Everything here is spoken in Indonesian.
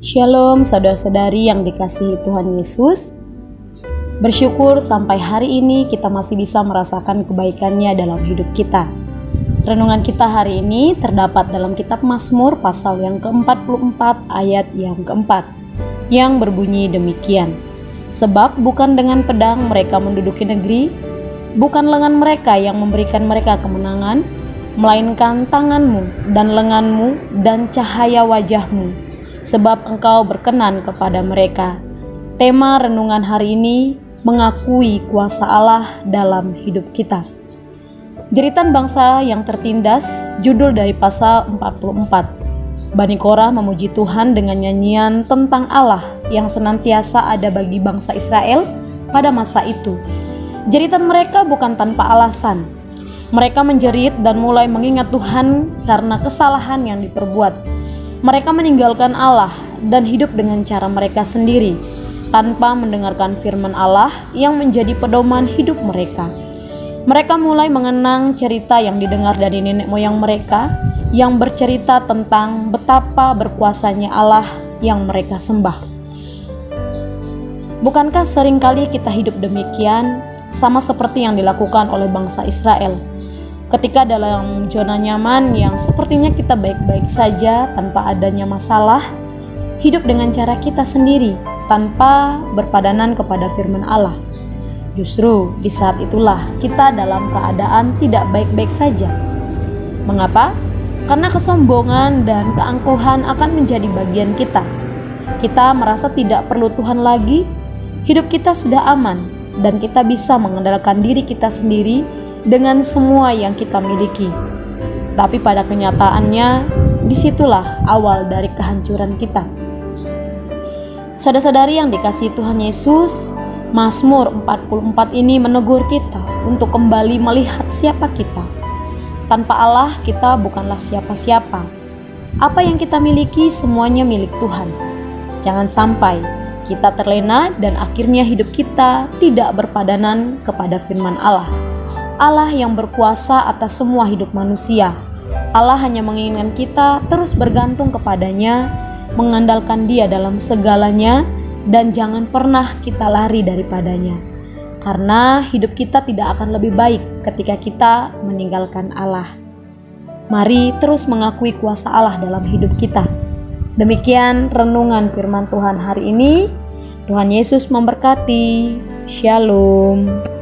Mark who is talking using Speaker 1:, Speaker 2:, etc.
Speaker 1: Shalom saudara-saudari yang dikasihi Tuhan Yesus. Bersyukur sampai hari ini kita masih bisa merasakan kebaikan-Nya dalam hidup kita. Renungan kita hari ini terdapat dalam kitab Mazmur pasal yang ke-44 ayat yang keempat, yang berbunyi demikian. Sebab bukan dengan pedang mereka menduduki negeri, bukan lengan mereka yang memberikan mereka kemenangan, melainkan tangan-Mu dan lengan-Mu dan cahaya wajah-Mu, sebab Engkau berkenan kepada mereka. Tema renungan hari ini mengakui kuasa Allah dalam hidup kita. Jeritan bangsa yang tertindas, judul dari pasal 44. Bani Korah memuji Tuhan dengan nyanyian tentang Allah yang senantiasa ada bagi bangsa Israel pada masa itu. Jeritan mereka bukan tanpa alasan. Mereka menjerit dan mulai mengingat Tuhan karena kesalahan yang diperbuat. Mereka meninggalkan Allah dan hidup dengan cara mereka sendiri, tanpa mendengarkan firman Allah yang menjadi pedoman hidup mereka. Mereka mulai mengenang cerita yang didengar dari nenek moyang mereka, yang bercerita tentang betapa berkuasanya Allah yang mereka sembah. Bukankah seringkali kita hidup demikian, sama seperti yang dilakukan oleh bangsa Israel? Ketika dalam zona nyaman yang sepertinya kita baik-baik saja tanpa adanya masalah, hidup dengan cara kita sendiri tanpa berpadanan kepada firman Allah. Justru di saat itulah kita dalam keadaan tidak baik-baik saja. Mengapa? Karena kesombongan dan keangkuhan akan menjadi bagian kita. Kita merasa tidak perlu Tuhan lagi, hidup kita sudah aman, dan kita bisa mengandalkan diri kita sendiri dengan semua yang kita miliki. Tapi pada kenyataannya, disitulah awal dari kehancuran kita. Saudara-saudari yang dikasihi Tuhan Yesus, Mazmur 44 ini menegur kita untuk kembali melihat siapa kita. Tanpa Allah kita bukanlah siapa-siapa. Apa yang kita miliki semuanya milik Tuhan. Jangan sampai kita terlena dan akhirnya hidup kita tidak berpadanan kepada firman Allah. Allah yang berkuasa atas semua hidup manusia. Allah hanya menginginkan kita terus bergantung kepadanya, mengandalkan Dia dalam segalanya, dan jangan pernah kita lari daripadanya. Karena hidup kita tidak akan lebih baik ketika kita meninggalkan Allah. Mari terus mengakui kuasa Allah dalam hidup kita. Demikian renungan firman Tuhan hari ini. Tuhan Yesus memberkati. Shalom.